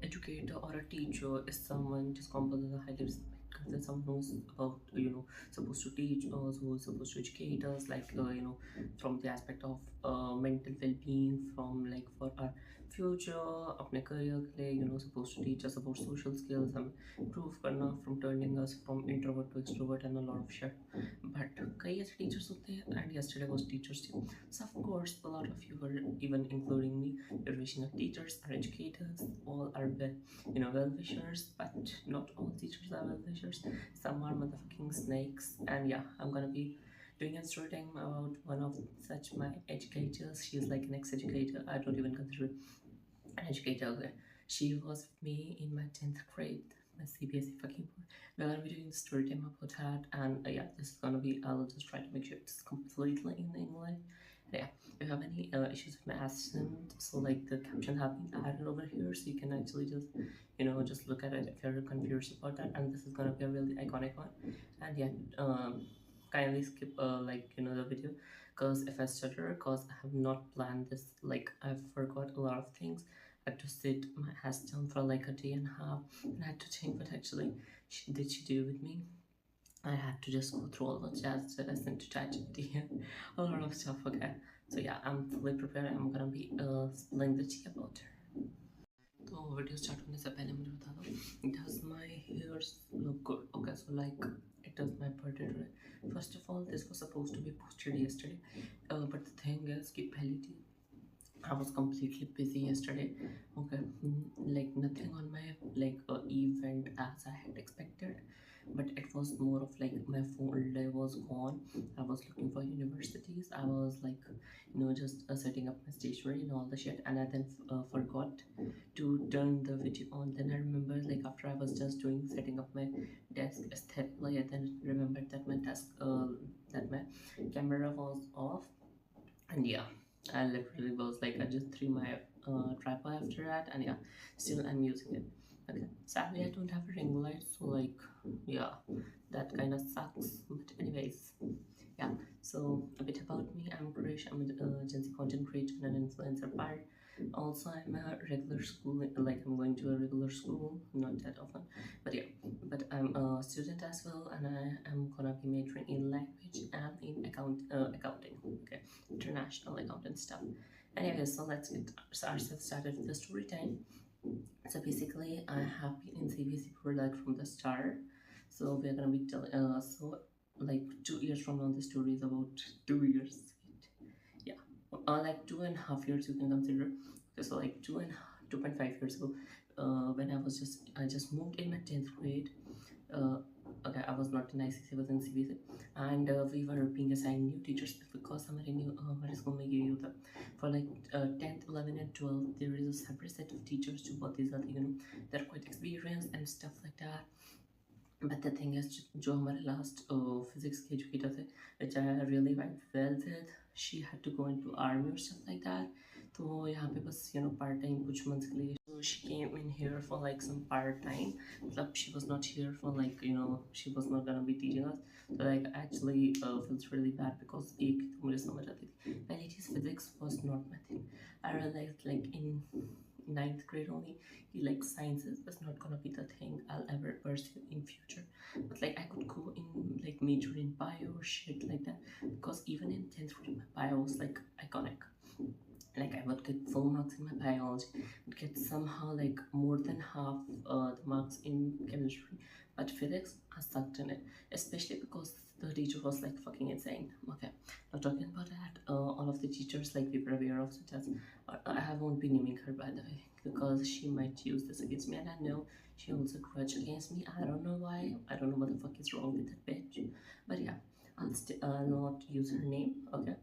educator or a teacher is someone just composed as a highly respected, someone who's about, supposed to teach us, who's supposed to educate us, like, from the aspect of mental well-being, from like for our future, अपने career के लिए, supposed to teach us about social skills, हम improve करना, from turning us from introvert to extrovert and a lot of shit. But कई ऐसे teachers होते हैं, and yesterday was teachers day. So of course, a lot of you were, even including me, you're wishing our teachers, our educators, all are well, well wishers. But not all teachers are well wishers. Some are motherfucking snakes. And yeah, I'm gonna be doing a story time about one of such my educators. She's like an ex-educator. I don't even consider an educator. Okay. She was with me in my 10th grade, my CBSE fucking board. We're gonna be doing the story time about that, and yeah, this is gonna be, I'll just try to make sure it's completely in English. Yeah, if you have any issues with my accent, so like the caption have been added over here, so you can actually just, just look at it if you're confused about that. And this is gonna be a really iconic one. And yeah, kindly skip the video, because if I stutter, because I have not planned this, like I forgot a lot of things. I had to sit my ass down for like a day and a half, and I had to think what actually did she do with me. I had to just go through all the chats that I sent to ChatGPT and a lot of stuff. Okay, so yeah, I'm fully prepared. I'm gonna be spilling the tea about her. तो video start होने से पहले मुझे बता दो, does my hairs look good? Okay, so like it does my birthday today. First of all, this was supposed to be posted yesterday, but the thing is कि पहली थी, I was completely busy yesterday. Okay, like nothing on my like event as I had expected, but it was more of like my full day was gone. I was looking for universities. I was like, just setting up my stationery and all the shit, and I then forgot to turn the video on. Then I remember, like after I was just doing setting up my desk aesthetically, I then remembered that my that my camera was off, and yeah, I literally was like, I just threw my tripod after that, and yeah, still I'm using it. Okay, sadly I don't have a ring light, so like, yeah, that kind of sucks. But anyways, yeah. So a bit about me: I'm Krish. I'm a Gen Z content creator and an influencer part. Also, I'm a regular school, like I'm going to a regular school, not that often, but yeah. But I'm a student as well, and I am gonna be majoring in language and in accounting. Okay, international accountant stuff. Anyway, so let's get ourselves started with the story time. So basically, I have been in CBSE for like from the start. So we're gonna be telling so like 2 years from now, the story is about 2 years. Yeah, like 2.5 years you can consider. Okay, so like 2.5 years ago, when I just moved in my 10th grade. uh, okay, I was not in ICC, I was in CBC, and we were being assigned new teachers because हमारे new हमारे school में ये होता for like 10th, 11th and 12th there is a separate set of teachers जो बहुत ही ज़्यादा they're quite experienced and stuff like that. But the thing is, जो हमारे last physics के educator थे, which I really went well with, she had to go into army or stuff like that. तो यहाँ पे बस part time कुछ months के लिए, so she came in here for like some part time. मतलब she was not here for like she was not gonna be teaching us. So like actually feels really bad because एक तो मुझे समझ आती थी, पहली चीज़ physics was not my thing. I realized like in ninth grade only, like sciences is not gonna be the thing I'll ever pursue in future. But like I could go in like major in bio or shit like that, because even in 10th grade my bio was like iconic. Like I would get full marks in my biology, would get somehow like more than half the marks in chemistry, but physics I sucked in it, especially because the teacher was like fucking insane. Okay, now talking about that, all of the teachers like we were aware of, such as I won't be naming her by the way, because she might use this against me, and I know she holds a grudge against me. I don't know why. I don't know what the fuck is wrong with that bitch. But yeah, I'll not use her name. Okay,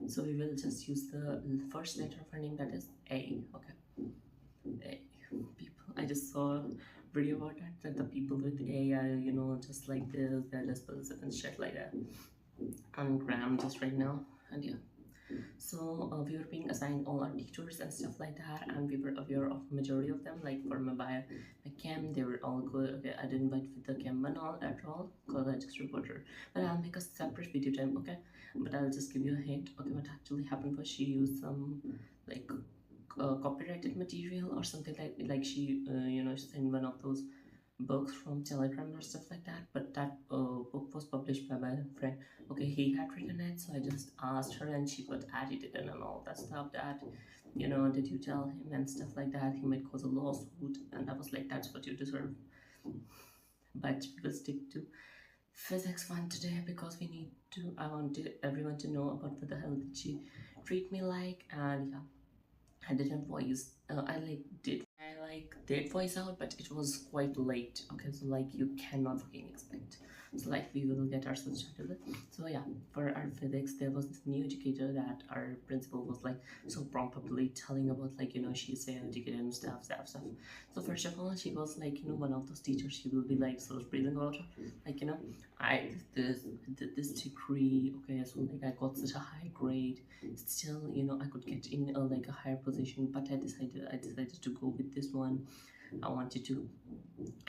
so we will just use the first letter of her name, that is A. Okay, A. People, I just saw a video about that the people with A are just like this, they're just possessive and shit like that on gram just right now. And yeah, so we were being assigned all our teachers and stuff like that, and we were aware of majority of them. Like for my bio, my chem, they were all good. Okay, I didn't bite with the chem and all at all because I just reported. But I'll make a separate video time. Okay, but I'll just give you a hint. Okay, what actually happened was she used some like copyrighted material or something like she sent one of those books from Telegram or stuff like that. But that book was published by my friend. Okay, he had written it, so I just asked her, and she got edited and all that stuff. That did you tell him and stuff like that? He might cause a lawsuit, and I was like, that's what you deserve. But we will stick to physics one today because we need to. I wanted everyone to know about what the hell did she treat me like, and yeah, I didn't voice. I did voice out, but it was quite late. Okay, so like you cannot fucking expect. So like we will get ourselves started with. So yeah, for our physics, there was this new educator that our principal was like so promptly telling about, like she's an educator and stuff. So first of all, she was like one of those teachers. She will be like sort of breathing out, like I this degree. Okay, so like I got such a high grade. Still I could get in like a higher position, but I decided to go with this one. I wanted to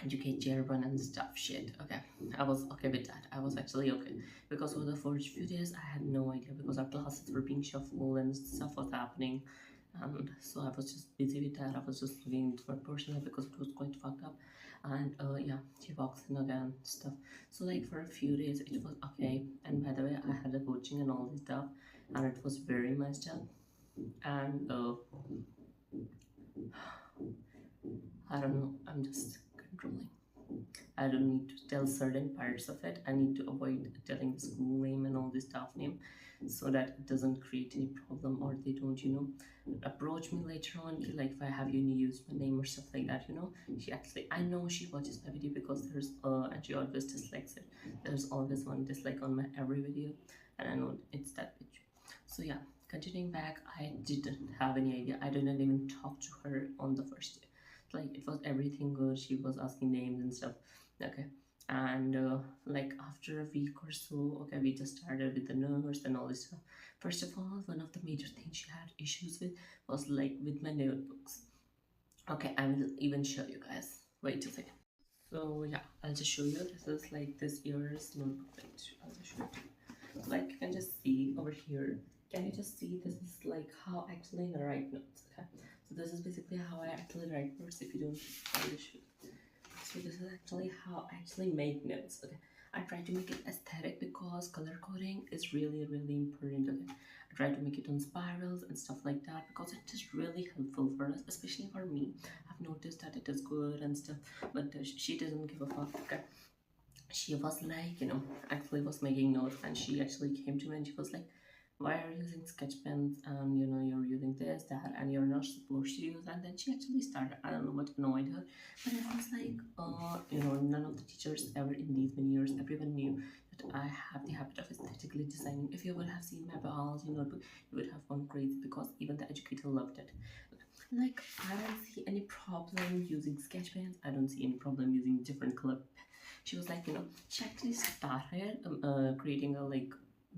educate Jerban and stuff shit. Okay, I was okay with that. I was actually okay because for the first few days I had no idea because our classes were being shuffled and stuff was happening, and so I was just busy with that. I was just living into my personal life because it was quite fucked up. And yeah, she walks in again stuff. So like for a few days it was okay. And by the way, I had a coaching and all this stuff, and it was very messed up. And I don't know. I'm just controlling. I don't need to tell certain parts of it. I need to avoid telling the school name and all the staff name so that it doesn't create any problem or they don't, approach me later on. Like if I have use my name or stuff like that, She actually, I know she watches my video because there's, and she always dislikes it. There's always one dislike on my every video, and I know it's that bitch. So yeah, continuing back, I didn't have any idea. I didn't even talk to her on the first day. Like it was everything good. She was asking names and stuff. Okay, and like after a week or so, okay, we just started with the nurse and all this stuff. First of all, one of the major things she had issues with was like with my notebooks. Okay, I will even show you guys. Wait a second. So yeah, I'll just show you. This is like this year's notebook. Wait, I'll just show you. So like you can just see over here. Can you just see this is like how actually I write notes? Okay, so this is basically how I actually write notes. If you don't, I'll just show you. So this is actually how I actually make notes. Okay, I try to make it aesthetic because color coding is really important. Okay, I try to make it on spirals and stuff like that because it is really helpful for us, especially for me. I've noticed that it is good and stuff, but she doesn't give a fuck. Okay, she was like, actually was making notes, and she actually came to me and she was like, why are you using sketch pens, and you're using this that and you're not supposed to use. And then she actually started, I don't know what annoyed her, but it was like none of the teachers ever in these many years, everyone knew that I have the habit of aesthetically designing. If you would have seen my biology notebook, you would have gone crazy because even the educator loved it. Like I don't see any problem using sketch pens. I don't see any problem using different color. She was like, she actually started creating a like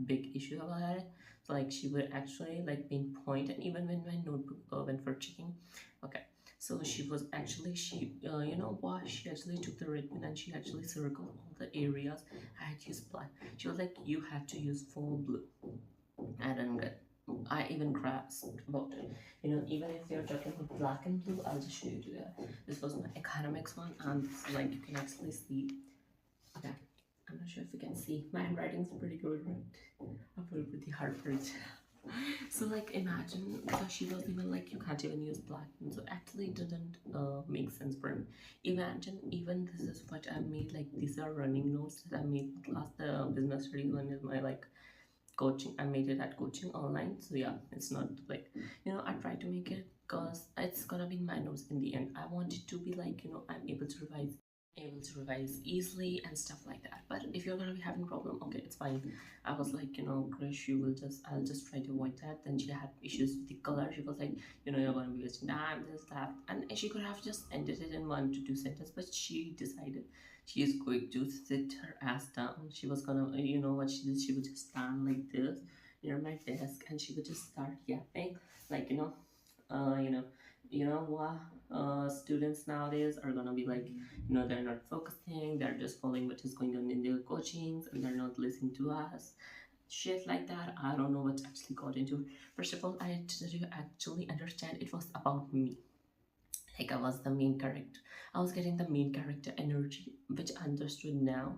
big issue about it. So like she would actually like pinpoint, and even when my notebook went for checking, okay. So she was actually you know what? She actually took the red pen and she actually circled all the areas I had used black. She was like, you had to use full blue. I didn't get. I even grasped about it. Even if you're talking about black and blue, I'll just show you today. This was my academics one, and this, like you can actually see. Okay, I'm not sure if you can see. My handwriting is pretty good, right? I put it pretty hard for it. So like imagine, so she was even like you can't even use black, and so actually it didn't make sense for me. Imagine even this is what I made. Like these are running notes that I made class. The business studies one is my like coaching. I made it at coaching online, so yeah, it's not like I try to make it because it's gonna be my notes in the end. I want it to be like I'm able to revise easily and stuff like that. But if you're gonna be having problem, okay, it's fine. I was like, Krish, I'll just try to avoid that. Then she had issues with the color. She was like, you're gonna be wasting time, this, that. And she could have just ended it in 1 to 2 sentences, but she decided she is going to sit her ass down. She was gonna, what she did, she would just stand like this near my desk and she would just start yapping, like, what students nowadays are gonna be like, they're not focusing, they're just following what is going on in their coachings and they're not listening to us. shit like that. I don't know what actually got into it. First of all, I didn't actually understand it was about me. Like I was the main character. I was getting the main character energy, which I understood now,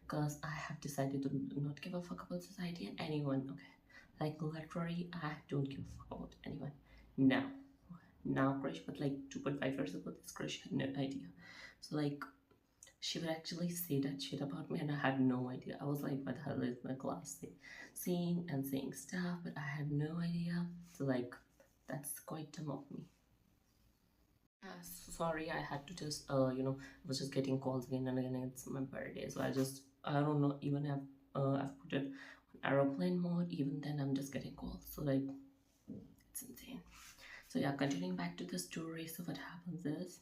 because I have decided to not give a fuck about society and anyone. Okay, like literally, I don't give a fuck about anyone now. Now, crush, but like 2.5 years ago, this crush had no idea. So like she would actually say that shit about me and I had no idea. I was like, what the hell is my class saying and saying stuff, but I had no idea. So like that's quite dumb of me. Sorry, I had to just I was just getting calls again and again. It's my birthday, so I don't know, even have I've put it on aeroplane mode. Even then, I'm just getting calls. So like it's insane. So yeah, continuing back to the story. So what happens is,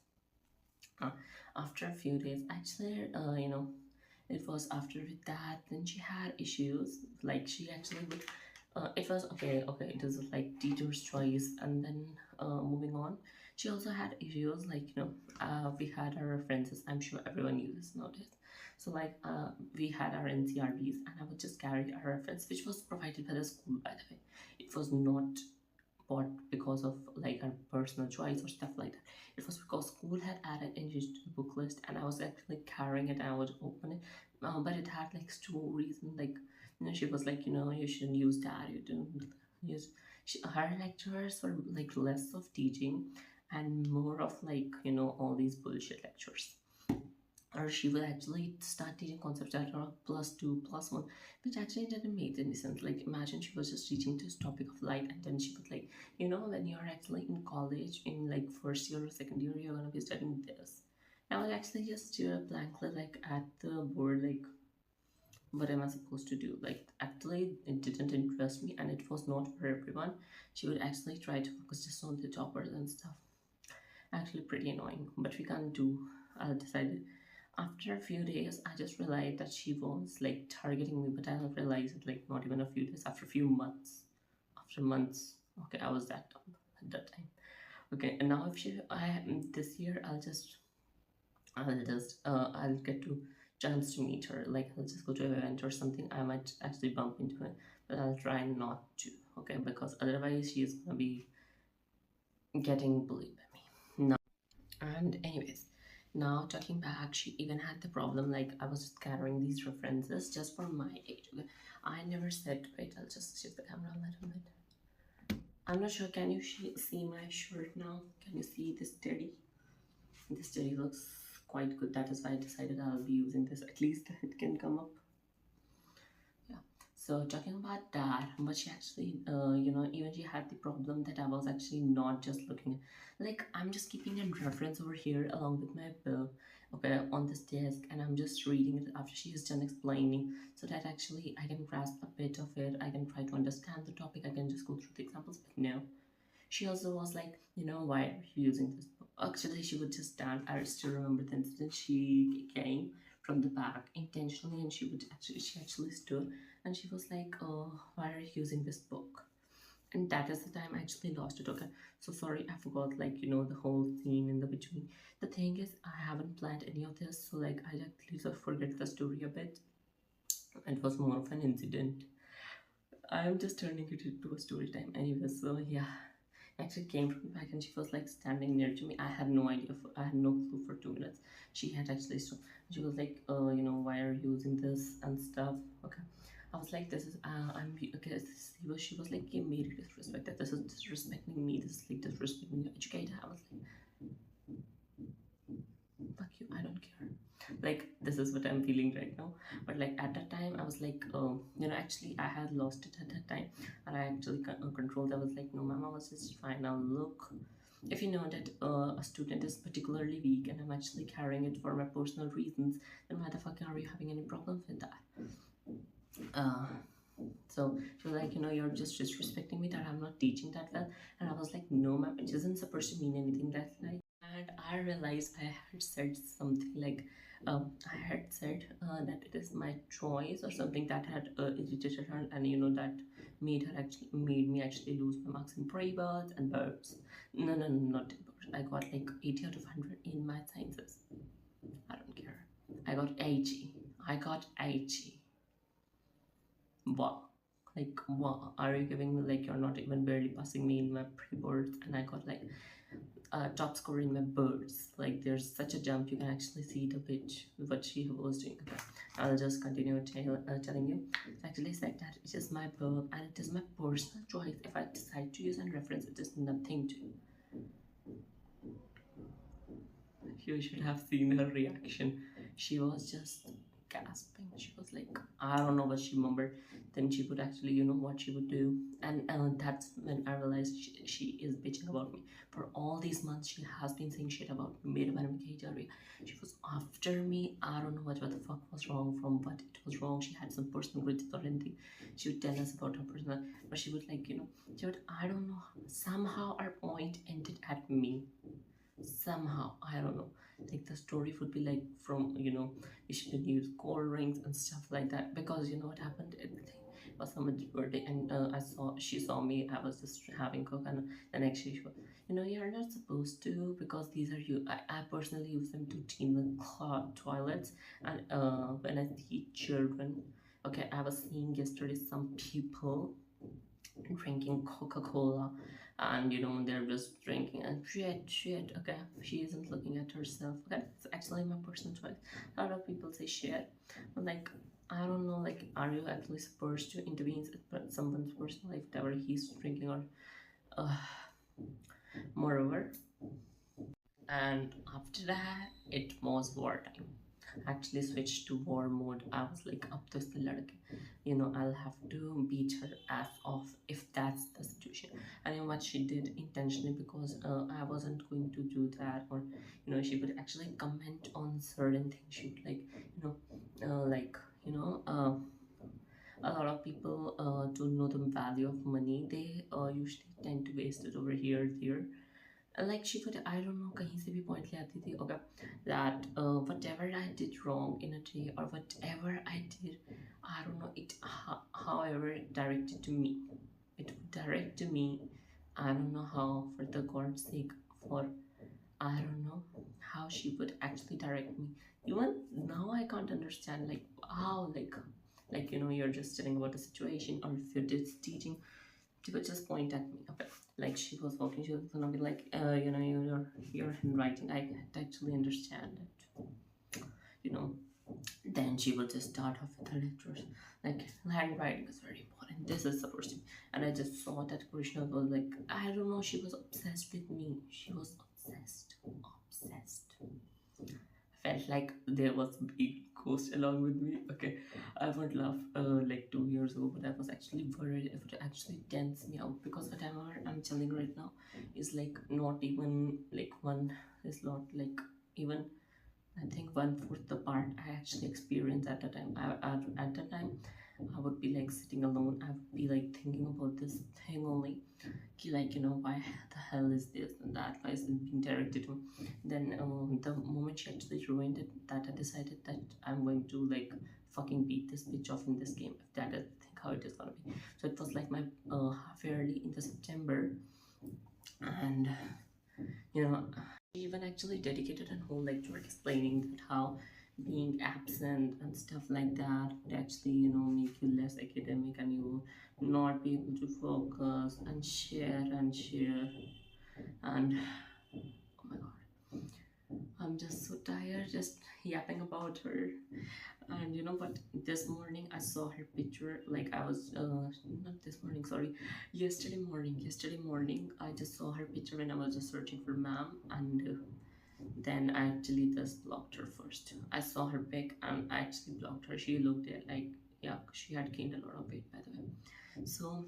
uh, after a few days, actually, it was after that. Then she had issues. Like she actually would. It was okay. Okay, it was like teacher's choice, and then moving on. She also had issues like we had our references. I'm sure everyone uses nowadays. So like we had our NCRBs, and I would just carry our reference, which was provided by the school. By the way, it was not bought because of like our personal choice or stuff like that. It was because school had added English to the book list, and I was actually carrying it and I would open it. But it had like stories and like she was like you shouldn't use that. You don't use. Her lectures were like less of teaching and more of like all these bullshit lectures, or she will actually start teaching concepts that are plus two, plus one, which actually didn't make any sense. Like, imagine she was just teaching this topic of light, and then she was like, when you're actually in college, in like first year or second year, you're gonna be studying this. I was actually just blankly like at the board, like, what am I supposed to do? Like, actually, it didn't interest me, and it was not for everyone. She would actually try to focus just on the toppers and stuff. Actually, pretty annoying, but we can't do. I decided after a few days, I just realized that she was like targeting me, but I realized it like not even a few days, after a few months. After months, okay, I was that dumb at that time. Okay, and now if this year, I'll get to chance to meet her. Like I'll just go to an event or something. I might actually bump into her, but I'll try not to. Okay, because otherwise she is gonna be getting bullied by me. No. And anyways, now talking back, she even had the problem like I was just gathering these references just for my age. Okay, I never said. Wait, I'll just shift the camera a little bit. I'm not sure. Can you see my shirt now? Can you see this teddy? This teddy looks quite good. That is why I decided I'll be using this. At least it can come up. Yeah. So talking about that, but she actually, even she had the problem that I was actually not just looking, like I'm just keeping a reference over here along with my book, okay, on this desk, and I'm just reading it after she is done explaining, so that actually I can grasp a bit of it. I can try to understand the topic. I can just go through the examples, but no. She also was like, why are you using this book? Actually, she would just stand. I still remember the incident. She came from the back intentionally, and she actually stood, and she was like, "Oh, why are you using this book?" And that is the time I actually lost it. Okay, so sorry, I forgot like the whole scene in the between. The thing is, I haven't planned any of this, so like I actually sort of forget the story a bit. It was more of an incident. I am just turning it into a story time anyway. So yeah, actually came from the back and she was like standing near to me. I had no idea. I had no clue for 2 minutes. She had actually stopped. She was like, why are you using this and stuff? Okay. I was like, this is, I'm, okay, she was like, you made it disrespected. This is disrespecting me. This is like disrespecting your educator. I was like, fuck you, I don't care. Like, this is what I'm feeling right now. But like at that time, I was like, actually, I had lost it at that time, and I actually controlled. I was like, no, mama was just fine. Now look, if you know that a student is particularly weak and I'm actually carrying it for my personal reasons, then why the fuck are you having any problem with that? Uh, so she was like, you're just disrespecting me that I'm not teaching that well. And I was like, no, ma'am, it isn't supposed to mean anything that like. And I realized I had said something like, I had said that it is my choice or something that had irritated her, and that made me actually lose my marks in pre-birds and birds. No, no, no, not in birds. I got like 80 out of 100 in math sciences. I don't care. I got 80. I got 80. Wow. like, what are you giving me? Like, you're not even barely passing me in my pre-boards, and I got like top score in my birds. Like, there's such a jump, you can actually see the pitch what she was doing. Okay, I'll just continue telling you. Actually, it's like that. It is my verb, and it is my personal choice. If I decide to use and reference, it is nothing to. You should have seen her reaction. She was just gasping. She was like, I don't know what she mumbled. Then she would actually, you know what she would do. And that's when I realized she is bitching about me. For all these months, she has been saying shit about me. मेरे बारे में कही जा रही है. She was after me. I don't know what the fuck was wrong, from what it was wrong. She had some personal grudges or anything. She would tell us about her personal, but she would like, you know, she would, I don't know. Somehow our point ended at me. Somehow, I don't know, like the story would be like from, you know, you should use cold rings and stuff like that, because you know what happened, it was someone's birthday, and she saw me, I was just having coke, and the next day she was, you know, you're not supposed to, because these are you, I personally use them to clean the toilets, and when I see children, okay, I was seeing yesterday some people drinking Coca-Cola, and you know they're just drinking and shit. Okay, she isn't looking at herself. Okay, it's actually my personal choice. A lot of people say shit, but like, I don't know, like, are you actually supposed to intervene in someone's personal life, whatever he's drinking, or uh, moreover. And after that, it was wartime. Actually switched to war mode. I was like, up to the ladke, you know, I'll have to beat her ass off if that's the situation. And you know what she did intentionally, because I wasn't going to do that, or you know, she would actually comment on certain things. She would like, you know, like, you know, a lot of people don't know the value of money. They usually tend to waste it over here, there. Like she would, I don't know, कहीं से भी point ले आती थी, okay, that whatever I did wrong in a day, or whatever I did, I don't know, it however directed to me, it would direct to me. I don't know how, for the God's sake, for, I don't know how she would actually direct me. Even now I can't understand, like, how, like, you know, you're just telling about a situation, or if you're just teaching, she would just point at me. Okay, like she was walking, she was gonna be like, you know, your handwriting, I can't actually understand it. You know, then she will just start off with her lectures, like, handwriting is very important. This is supposed to be, and I just saw that Krishna was like, I don't know, she was obsessed with me. She was obsessed, obsessed. Felt like there was a big ghost along with me. Okay, I would laugh like 2 years ago, but I was actually worried it would actually tense me out, because whatever I'm telling right now is like not even like one, is not like even, I think, one-fourth the part I actually experienced at the time. At the time, I would be like sitting alone. I would be like thinking about this thing only, like, you know, why the hell is this and that, why is it being directed to me. Then the moment she actually ruined it, that I decided that I'm going to like fucking beat this bitch off in this game, if that is, I think, how it is gonna be. So it was like my half yearly in the September, and you know, she even actually dedicated a whole lecture explaining that how being absent and stuff like that would actually, you know, make you less academic, and you not be able to focus and share and share. And oh my god, I'm just so tired just yapping about her. And you know what? This morning I saw her picture. Like, I was not this morning, sorry, yesterday morning. Yesterday morning I just saw her picture when I was just searching for ma'am, and then I actually just blocked her first. I saw her pic and I actually blocked her. She looked at like, yeah, she had gained a lot of weight, by the way. So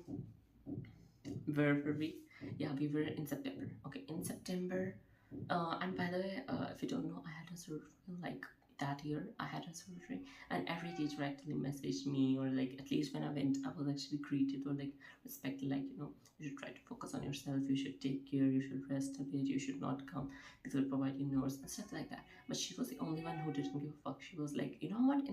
where were we? Yeah, we were in September. Okay, in September. And by the way, if you don't know, I had a surgery like that year. I had a surgery, and every teacher actually messaged me, or like at least when I went, I was actually greeted or like respected. Like, you know, you should try to focus on yourself. You should take care. You should rest a bit. You should not come. People will provide you notes and stuff like that. But she was the only one who didn't give a fuck. She was like, you know what?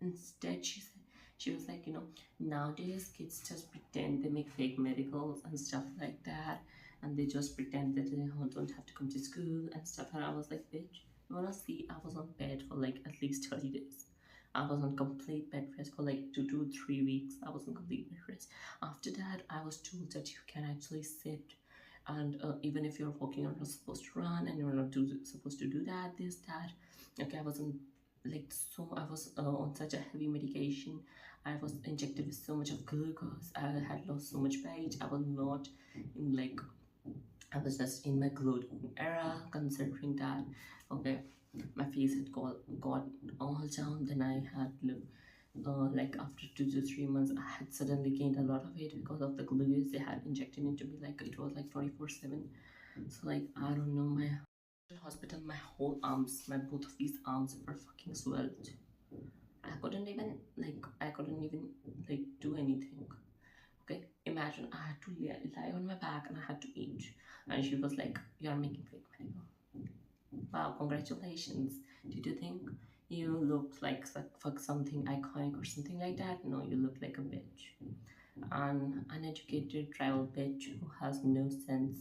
Instead, she said, she was like, you know, nowadays kids just pretend, they make fake medicals and stuff like that, and they just pretend that they don't have to come to school and stuff. And I was like, bitch, you wanna see, I was on bed for like at least 30 days. I was on complete bed rest for like 2 to 3 weeks. I was on complete bed rest. After that, I was told that you can actually sit, and even if you're walking, you're not supposed to run, and you're not supposed to do that, this, that. Okay, I was on like so. I was on such a heavy medication. I was injected with so much of glucose. I had lost so much weight. I was not in like I was just in my glowing era, considering that, okay, my face had got all down. Then I had like after 2 to 3 months, I had suddenly gained a lot of weight because of the glucose they had injected into me. Like it was like 24/7. So like I don't know, my hospital, my whole arms, my both of these arms were fucking swelled. I couldn't even like do anything. Okay, imagine I had to lie on my back and I had to eat. And she was like, "You're making fake money." Wow, congratulations. Did you think you looked like fuck something iconic or something like that? No, you look like a bitch. An uneducated tribal bitch who has no sense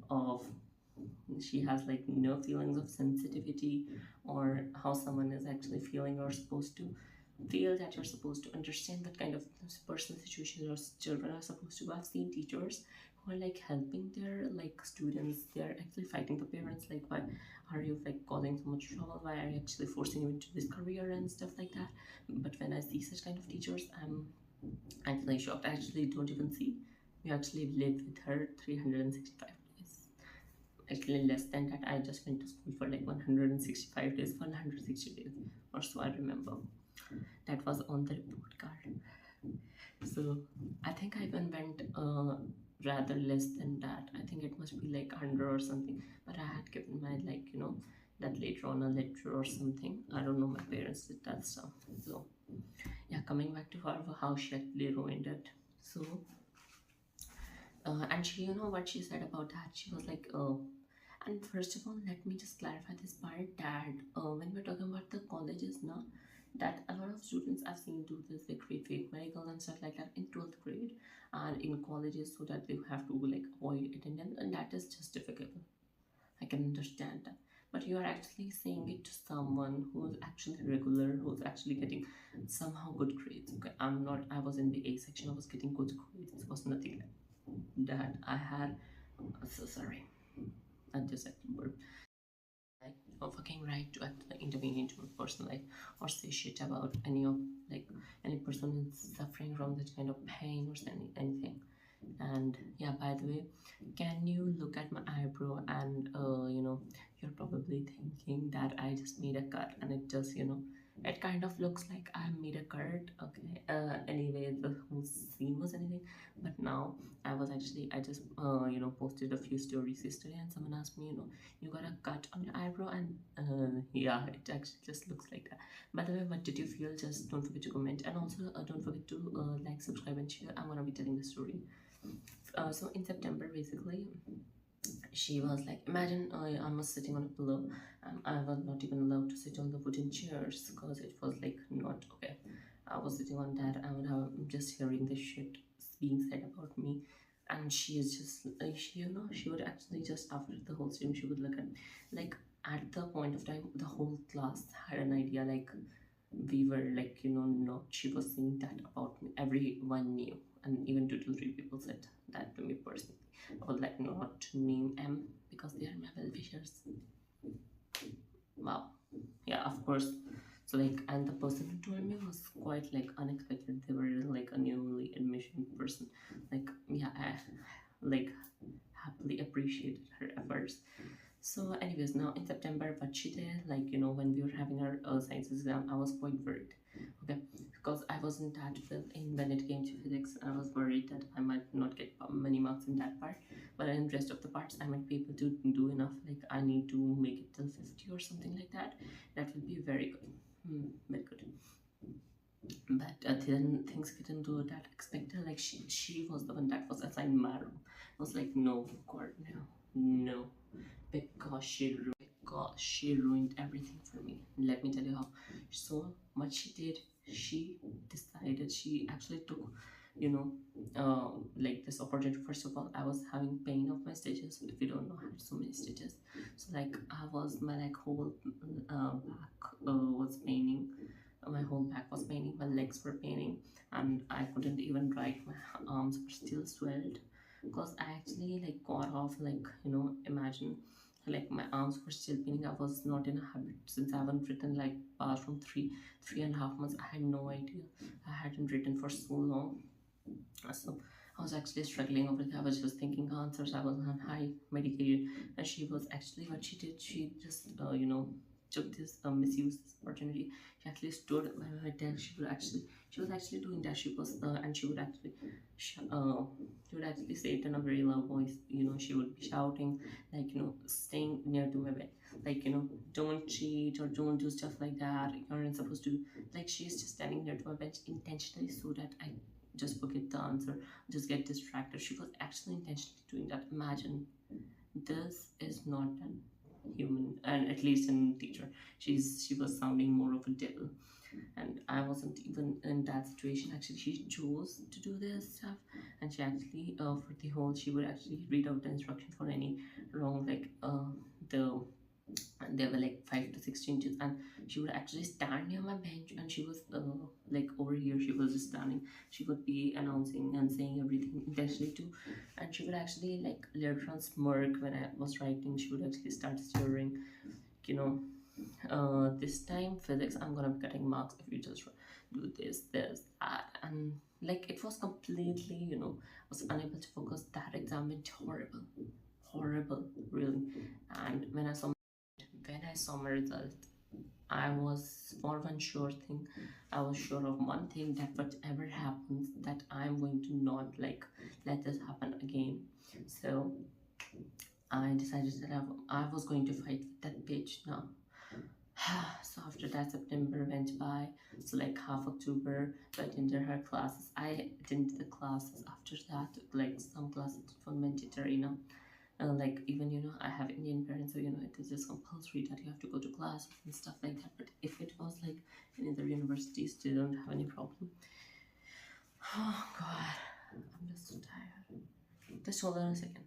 of, she has like no feelings of sensitivity or how someone is actually feeling or supposed to feel, that you're supposed to understand that kind of personal situation. Or children are supposed to. I've seen teachers who are like helping their like students. They're actually fighting the parents like, why are you like causing so much trouble, why are you actually forcing you into this career and stuff like that. But when I see such kind of teachers, I'm actually shocked. I actually don't even see. We actually lived with her 365 days. Actually less than that. I just went to school for like 165 days, 160 days or so, I remember. That was on the report card. So I think I even went rather less than that. I think it must be like 100 or something. But I had given my like, that later on a lecture or something. I don't know, my parents did that stuff. So yeah, coming back to her, how she actually ruined it. So and she, what she said about that, she was like, and first of all, let me just clarify this part that when we're talking about the colleges now, that a lot of students I've seen do this, they create fake medicals and stuff like that in 12th grade and in colleges so that they have to like avoid attendance, and that is justificable. I can understand that. But you are actually saying it to someone who's actually regular, who's actually getting somehow good grades. Okay, I was in the A section, I was getting good grades. It was nothing like that. I had, so sorry, I just had to burp. Like, no fucking right to actually intervene into my personal life or say shit about any person who's suffering from that kind of pain or anything. And yeah, by the way, can you look at my eyebrow and you're probably thinking that I just made a cut, and it just it kind of looks like I made a cut. Okay, anyway, the whole scene was anything. But now I just posted a few stories yesterday, and someone asked me, you got a cut on your eyebrow, and yeah, it actually just looks like that. By the way, what did you feel? Just don't forget to comment, and also don't forget to like, subscribe, and share. I'm gonna be telling the story. So in September, basically, she was like, imagine I was sitting on a pillow. I was not even allowed to sit on the wooden chairs because it was like not okay. I was sitting on that. I would have just hearing the shit being said about me, and she is just she would actually just after the whole stream she would look at like at the point of time the whole class had an idea like we were like not she was saying that about me. Everyone knew, and even 2 to 3 people said that to me personally. I would like not to name M because they are my well wishers. Wow. Yeah, of course. So like, and the person who told me was quite like unexpected. They were like a newly admission person. Like, yeah, I like happily appreciated her efforts. So anyways, now in September, what she did, like, when we were having our science exam, I was quite worried, okay, because I wasn't that well in when it came to physics. I was worried that I might not get many marks in that part, but in rest of the parts, I might be able to do enough. Like, I need to make it till 50 or something like that. That would be very good. Very good. But then things didn't do that expected. Like, she was the one that was assigned Maro. I was like, no, God, no, because she ruined everything for me. Let me tell you how. So what she did, she decided, she actually took like this opportunity. First of all, I was having pain of my stitches. If you don't know, I had so many stitches. So like, I was my like whole back was paining my whole back was paining, my legs were paining, and I couldn't even write. My arms were still swelled because I actually like got off, like, imagine, like my arms were still paining. I was not in a habit since I haven't written like past from 3.5 months. I had no idea. I hadn't written for so long. So I was actually struggling over there. I was just thinking answers. I was on high medicated, and she was actually, what she did. She just took this misuse this opportunity. She actually stood by my desk. She was actually doing that. And she would actually say it in a very loud voice. She would be shouting, like, staying near to my bed, like, don't cheat or don't do stuff like that. You're not supposed to. Like, she's just standing near to my bench intentionally so that I just forget the answer, just get distracted. She was actually intentionally doing that. Imagine, this is not an human, and at least in teacher, she was sounding more of a devil, and I wasn't even in that situation. Actually, she chose to do this stuff, and she actually, for the whole, she would actually read out the instruction for any wrong, like, the and there were like 5 to 6 changes, and she would actually stand near my bench, and she was like over here. She was just standing. She would be announcing and saying everything intentionally too, and she would actually like later on smirk when I was writing. She would actually start staring, you know this time physics, I'm gonna be cutting marks if you just do this, that. And like, it was completely, was unable to focus. That exam went horrible, horrible, really. And when I saw my result, I was, for one sure thing, I was sure of one thing, that whatever happens, that I'm going to not like let this happen again. So I decided that I was going to fight with that bitch now. So after that, September went by. So like half October, I attended her classes. I attended the classes after that. Like, some classes were mandatory now. Like, even, I have Indian parents, so it is just compulsory that you have to go to class and stuff like that. But if it was like in other universities, they don't have any problem. Oh god, I'm just so tired. Just hold on a second.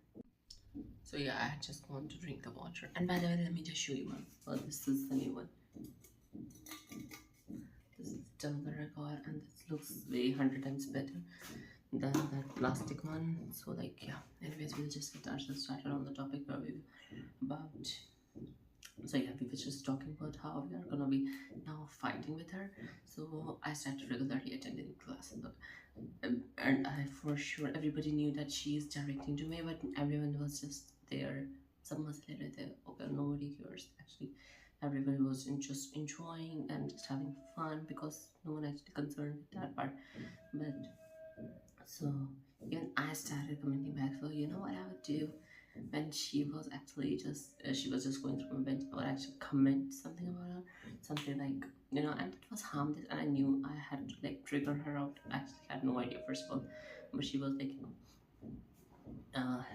So yeah, I just want to drink the water. And by the way, let me just show you one. Well, this is the new one. This is the one that I got, and this looks way 100 times better than that plastic one. So like, yeah, anyways, we'll just get ourselves started on the topic where we about. So yeah, we were just talking about how we are gonna be now fighting with her. So I started regularly attending classes, and I, for sure, everybody knew that she is directing to me, but everyone was just there. Some months later, there, okay, nobody cares actually. Everybody was just enjoying and just having fun, because no one actually concerned with that part. But so even I started commenting back. So you know what I would do when she was actually just going through my bench, I would actually comment something about her, something like, and it was harmless, and I knew I had to like trigger her out. I actually had no idea first of all, but she was like,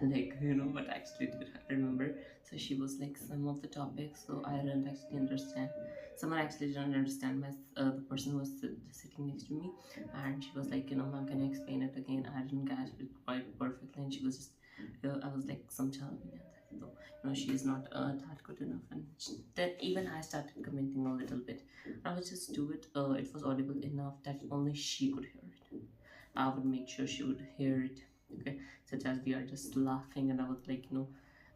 like, what I actually did I remember. So she was like, some of the topics, so I didn't actually understand. Someone actually didn't understand. The person who was sitting next to me, and she was like, ma'am, can you explain it again? I didn't catch it quite perfectly, and she was just, I was like, some child, so she is not that good enough. And then even I started commenting a little bit. I would just do it. It was audible enough that only she could hear it. I would make sure she would hear it. Okay, such as we are just laughing, and I was like,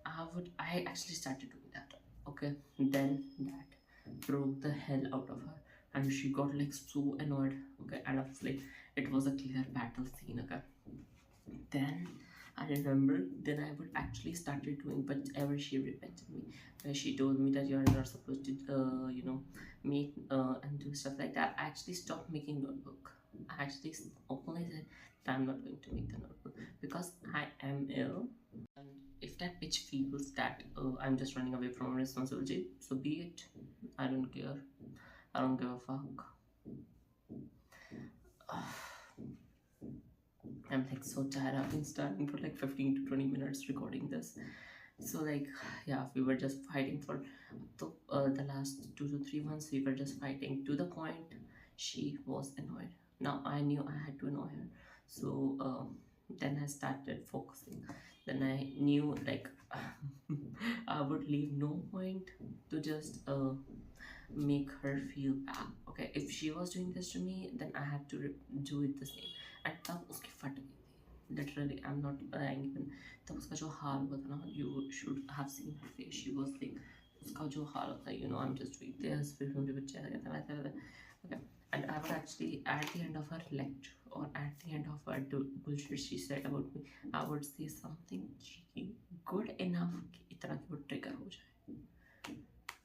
I actually started doing that. Okay, then that broke the hell out of her, and she got like so annoyed. Okay, and I was like, it was a clear battle scene. Okay, then I remember, then I would actually started doing whatever she repented me, where she told me that you're not supposed to make and do stuff like that. I actually stopped making notebook. I actually openly said that I'm not going to make the notebook because I am ill. And if that bitch feels that I'm just running away from responsibility, so be it. I don't care. I don't give a fuck. I'm like so tired. I've been starting for like 15 to 20 minutes recording this. So like, yeah, we were just fighting for the last 2 to 3 months. We were just fighting to the point she was annoyed. Now I knew I had to annoy her. So then I started focusing. Then I knew like I would leave no point to just make her feel bad. Okay, Okay, if she was doing this to me, then I had to do it the same. And तब उसकी फट गई थी. Literally, I'm not lying even. तब उसका जो हाल हुआ था ना, you should have seen her face. She was like, उसका जो हाल होता है, I'm just doing this, फिर मुझे बच्चे आ गया था वैसे वैसे. Okay, and I would actually at the end of her lecture or at the end of her bullshit she said about me, I would say something cheeky, good enough कि इतना कि वो trigger हो जाए.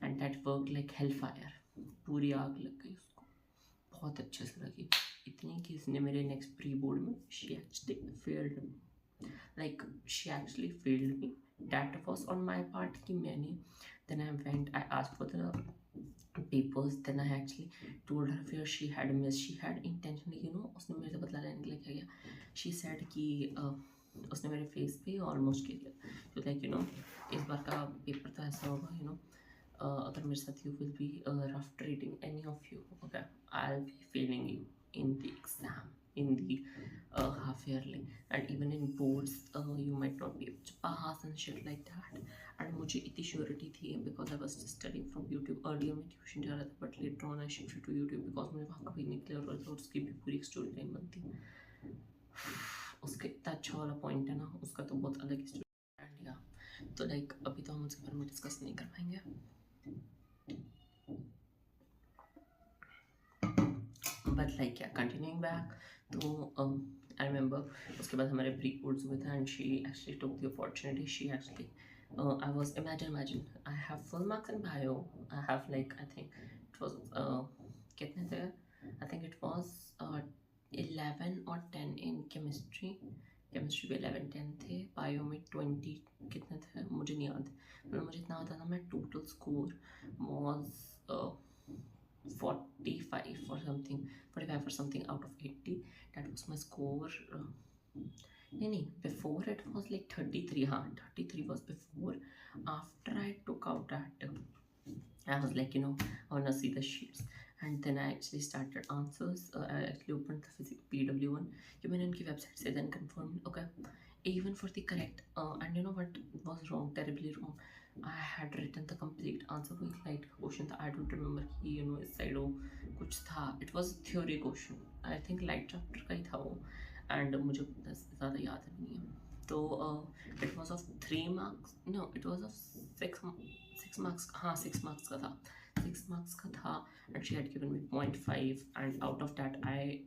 And that worked like hellfire. पूरी आग लग गई उसको, बहुत अच्छे से लगी, इतनी कि इसने मेरे नेक्स्ट प्री बोर्ड में she actually failed me. Like she actually failed me. That was on my part कि मैंने, then I asked for the papers, then I actually told her where she had missed. She had intentionally, उसने मेरे से बदला लेने के लिए क्या किया. She said कि उसने मेरे फेस पे ऑलमोस्ट किया. तो लाइक इस बार का पेपर तो ऐसा होगा, अगर मेरे साथ you will be rough treating any of you, okay, I'll be failing you in the exam, in the half yearly, and even in boards you might not be able to pass and shit like that. And मुझे इतनी surety थी because I was just studying from YouTube. earlier मैं tuition जा रहा था, but later on I shifted to YouTube because मुझे वहाँ का भी नहीं क्लियर हो रहा था और उसकी भी पूरी एक स्टोरी टाइम बनती. उसका इतना अच्छा वाला पॉइंट है ना, उसका तो बहुत अलग स्टोरी. एंड या तो लाइक अभी तो हम उसके बारे में डिस्कस नहीं कर पाएंगे. बट लाइक या कंटिन्यूइंग बैक, तो आई रिमेंबर उसके बाद हमारे प्री बोर्ड्स हुए थे and she actually took the opportunity. She actually I was imagine I have full marks in bio. I have like I think it was कितने थे, I think it was 11 or 10 in chemistry. Chemistry पे 11-10 थे, bio में 20 कितने थे मुझे नहीं याद. मतलब मुझे इतना आता था, मैं total score was 45 or something, 45 or something out of 80. That was my score. नहीं, before it was like 33. हाँ, 33 was before. After I took out that, I was like, I wanna see the sheets. And then I actually started answers. I actually opened the physics PW one. कि मैंने उनकी website से then confirmed. Okay, even for the correct and what was wrong, terribly wrong. I had written the complete answer for like question था. I don't remember कि इस side वो कुछ था. It was a theory question. I think light chapter का ही था वो. And मुझे ज़्यादा याद नहीं है. तो it was of 3 marks. No, it was of 6 marks. हाँ, 6 marks का था. 6 marks का था. And she had given me 0.5. And out of that I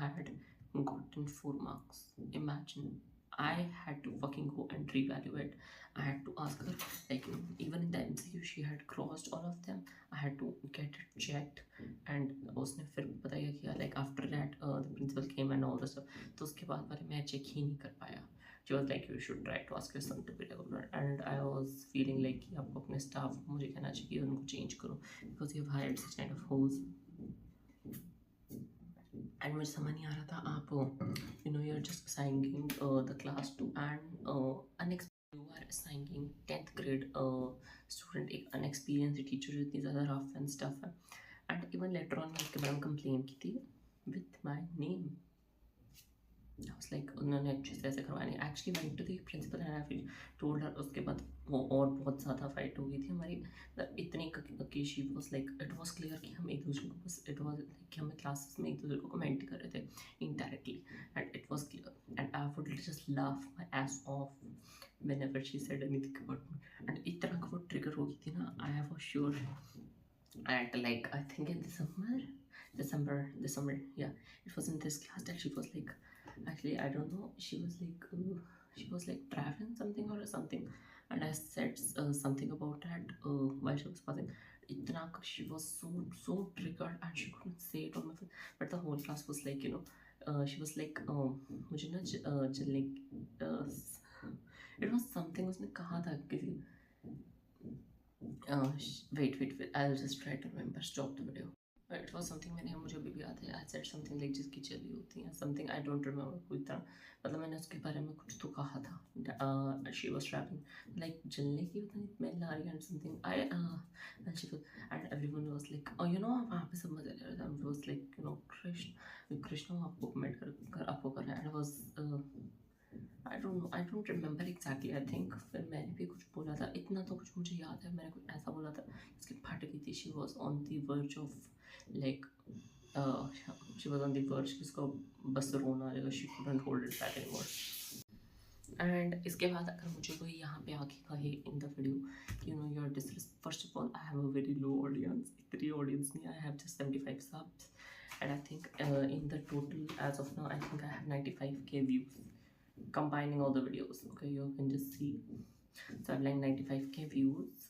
had gotten 4 marks. Imagine. I had to fucking go and reevaluate. I had to ask her, like, even in the MCQ, she had crossed all of them. I had to get it checked. And उसने फिर पता क्या किया, like after that the principal came and all the stuff. तो उसके बाद वाले मैं check ही नहीं कर पाया. She was like, you should try to ask your son to be regular. And I was feeling like कि आपको अपने staff को मुझे कहना चाहिए उनको change करो, because you've hired such kind of hoes. And मुझे समझ नहीं आ रहा था, आप you're just assigning the class to you are assigning 10th grade student, एक unexperienced teacher जो इतनी ज़्यादा rough and stuff है. And even later on उसके बारे में complain की थी with my name. I was like, उन्होंने अच्छे से ऐसे करवाया नहीं. Actually went to the principal and I told her. उसके बाद वो और बहुत ज़्यादा फाइट हो गई थी हमारी. इतनी कि she was like, it was clear कि हम एक दूसरे को बस, it was like कि हमें क्लासेस में एक दूसरे को कमेंट कर रहे थे indirectly, and it was clear. And I would just laugh my ass off whenever she said anything about me. And इतना का वो trigger हो गई थी ना, I was sure. And like I think in December, yeah, it was in this class that she was like, actually I don't know, she was like traveling something or something, and I said something about that while she was passing. Itna she was so triggered and she couldn't say it on my face. But the whole class was like, she was like, मुझे ना जलने, it was something उसने कहा था किसी, wait, I'll just try to remember. Stop the video. It was something मैंने, मुझे अभी भी याद है. I said something like जिसकी चली होती है, something I don't remember कोई तरह. मतलब मैंने उसके बारे में कुछ तो कहा था. She was traveling like जलने की पता नहीं स्मेल आ रही है and something. And she was, and everyone was like, oh वहाँ पे सब मजा ले रहे थे. And it was like Krishna आपको कमेंट कर आपको कर रहा है. And I was I don't know, I don't remember exactly. I think फिर मैंने भी कुछ बोला था, इतना तो कुछ मुझे याद है. मैंने कुछ ऐसा बोला था, उसकी फट गई थी. She was on the verge of like uh, she was on the verge कि उसको बस रोना आ जाएगा, she couldn't hold it back anymore. And इसके बाद अगर मुझे कोई यहाँ पे आके कहे in the video, you know your disrespect, first of all I have a very low audience, इतनी ऑडियंस नहीं, I have just 75 subs, and I think in the total as of now I think I have 95k views combining all the videos. Okay, you can just see, so I have like 95k views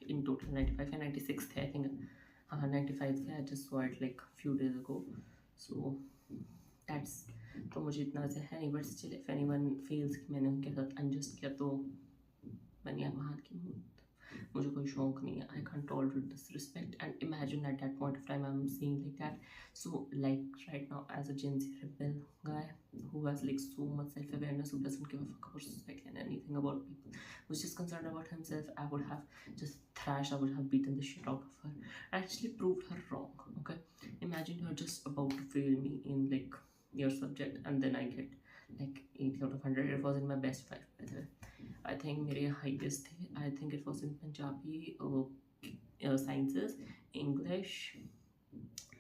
in total. 95 and 96 थे I think, 95 थे, I just saw it like few days ago, so that's, तो मुझे इतना से है नहीं, but still if anyone feels कि मैंने उनके साथ अनजस्ट किया तो मैंने यहाँ महान की हूँ, मुझे कोई शौक नहीं है, I can tolerate disrespect. And imagine at that point of time I'm seeing like that. So like right now as a Gen Z rebel guy who has like so much self-awareness, who doesn't give a fuck about society and anything about people, who's just concerned about himself, I would have just thrashed, I would have beaten the shit out of her. I actually proved her wrong. Okay, imagine you're just about to fail me in like your subject and then I get like 80 out of 100. It was in my best 5 by the way. I think मेरे highest थे, I think it was in Punjabi, sciences, English,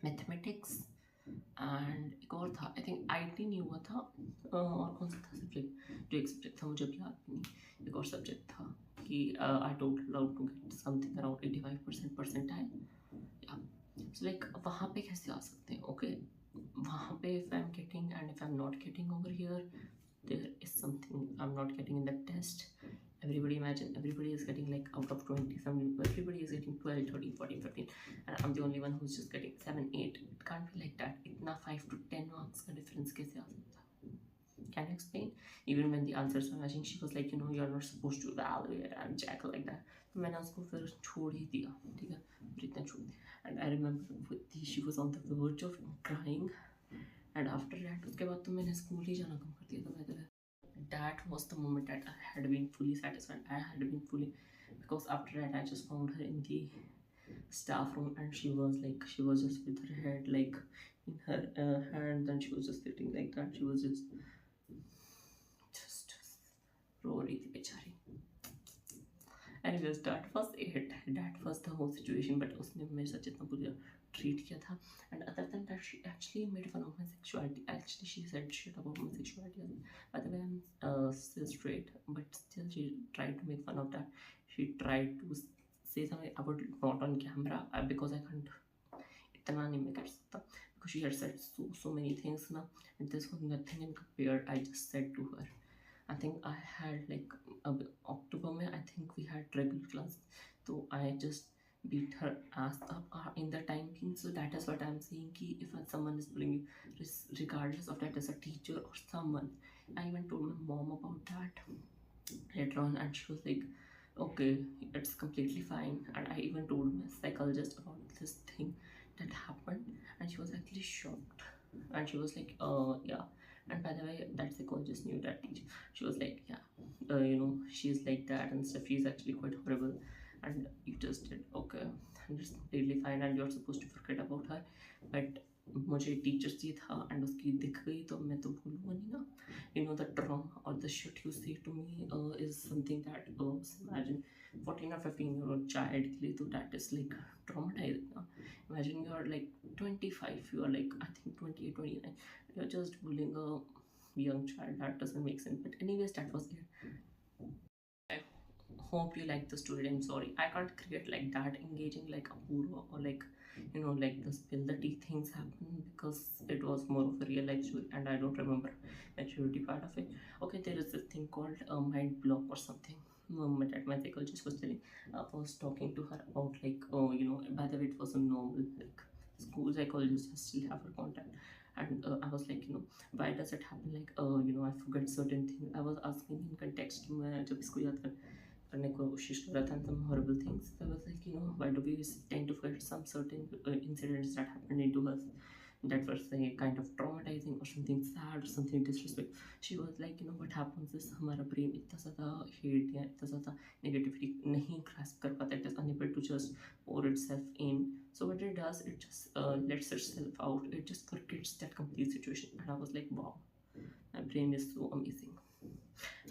mathematics and एक और था, I think IT नहीं हुआ था, और कौन सा था सब्जेक्ट, जो एक सब्जेक्ट था मुझे अभी याद भी नहीं, एक और सब्जेक्ट था कि I total out to get something around 85% percentile. Yeah, so like वहाँ पे कैसे आ सकते हैं? Okay, वहाँ पे if I'm getting and if I'm not getting over here, there is something I'm not getting in the test. Everybody, imagine everybody is getting like out of 20, everybody is getting 12, 13, 14, 15, and I'm the only one who's just getting 7, 8. It can't be like that. इतना 5 to 10 marks का difference कैसे आ सकता है? Can you explain? Even when the answers were matching, she was like, you know, you're not supposed to evaluate and check like that. तो मैंने उसको फिर छोड़ ही दिया, ठीक है, फिर इतना छोड़ दिया. And I remember she was on the verge of crying. And after that, उसके बाद तो मैंने स्कूल ही जाना कम कर दिया था. by the way, that was the moment that I had been fully satisfied. I had been fully, because after that I just found her in the staff room and she was like, she was just with her head like in her hand, and she was just sitting like that. She was just रो रही थी बेचारी. Anyways, that was it. That was the whole situation. But उसने मेरे साथ जितना बुरा treat किया था, and other than that, she actually made fun of my sexuality. Actually, she said shit about my sexuality. By the way, I'm still straight, but still she tried to make fun of that. She tried to say something about not on camera because I can't. इतना नहीं मैं कर सकता, because she had said so many things ना, and this was nothing in compared. I just said to her, I think I had like October में I think we had regular class, so I just beat her ass up in the time being. So that is what I'm saying, कि if someone is bullying you, regardless of that as a teacher or someone. I even told my mom about that later on, and she was like, okay, it's completely fine. And I even told my psychologist about this thing that happened, and she was actually shocked, and she was like, yeah. And by the way, that psychologist knew that teacher. She was like, yeah, you know, she's like that and stuff, she's actually quite horrible, and you just did okay, and it's completely fine, and you're supposed to forget about her. But मुझे teacher से था and उसकी दिख गई तो मैं तो भूलूंगा नहीं ना. You know, the trauma or the shit you say to me is something that imagine 14 or 15-year-old child के लिए तो that is like traumatizing ना. Imagine you are like 25, you are like I think 28, 29, you're just bullying a young child. That doesn't make sense. But anyways, that was it. I hope you like the story. I'm sorry I can't create like that engaging like Apurva, or like, you know, like the spill the tea things happen, because it was more of a real life story and I don't remember maturity part of it. Okay, there is this thing called a mind block or something. That my psychologist was telling. I was talking to her about like, oh, you know, by the way, it was a normal like school psychologist. I still have her contact, and I was like, you know, why does it happen? Like, you know, I forget certain things. I was asking in context कि मैं जब इसको याद करने को कोशिश कर रहा था, some horrible things. So I was like, you know, why do we tend to forget some certain incidents that happened into us that was a kind of traumatizing or something sad or something disrespect. She was like, you know, what happens is हमारा brain इतना ज़्यादा hate या इतना ज़्यादा negativity नहीं grasp कर पाता, it is unable to just pour itself in. So what it does, it just lets itself out, it just forgets that complete situation. And I was like, wow, my brain is so amazing.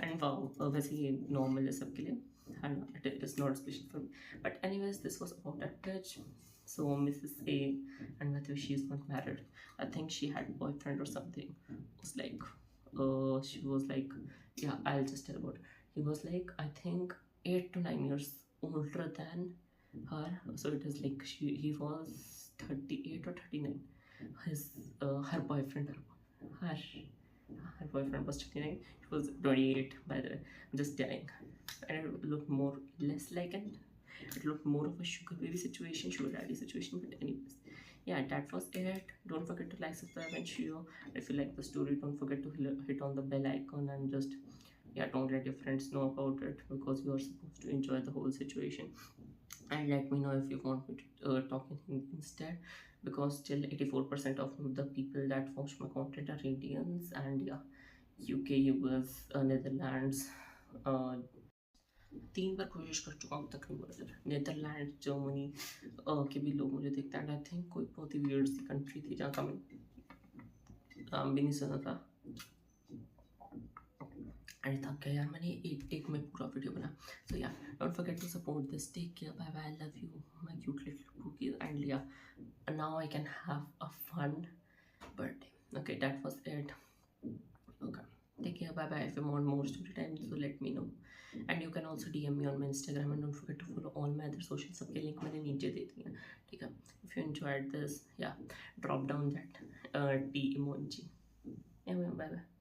And wow, वैसे ये normal है सबके लिए, and it is not special for me. But anyways, this was about that pitch. So Mrs. A, and by the way, she's not married. I think she had a boyfriend or something. Was like, she was like, yeah, I'll just tell about it. He was like, I think 8 to 9 years older than her. So it is like he was 38 or 39. His her boyfriend, her her boyfriend was 29. He was 28, by the way. I'm just telling. And it looked more less like an it looked more of a sugar baby situation, sugar daddy situation. But anyways, yeah, that was it. Don't forget to like, subscribe, and share. If you like the story, don't forget to hit on the bell icon, and just, yeah, don't let your friends know about it, because you are supposed to enjoy the whole situation. And let me know if you want me to talk in Hindi instead, because still 84% of the people that watch my content are Indians, and yeah, UK, US, Netherlands, uh, 3 बार कोशिश कर चुका हूँ, तक नहीं बोला sir. Netherland, Germany के भी लोग मुझे देखते हैं। आई थिंक कोई बहुत ही वियर्ड सी कंट्री थी जहाँ का मैं नाम भी नहीं सुना था। एंड थक गया यार, मैंने एक टेक में पूरा वीडियो बना। So ya, don't forget to support this. Take care, bye bye, love you my cute little cookies. And ya, now I can have a fun birthday. Okay, that was it. Okay, take care, bye bye. If you want more story time, so let me know. And you can also DM me on my Instagram, and don't forget to follow all my other socials. सबके link मैंने नीचे दे दिए हैं, ठीक है? If you enjoyed this, yeah, drop down that T emoji. Yeah, bye bye.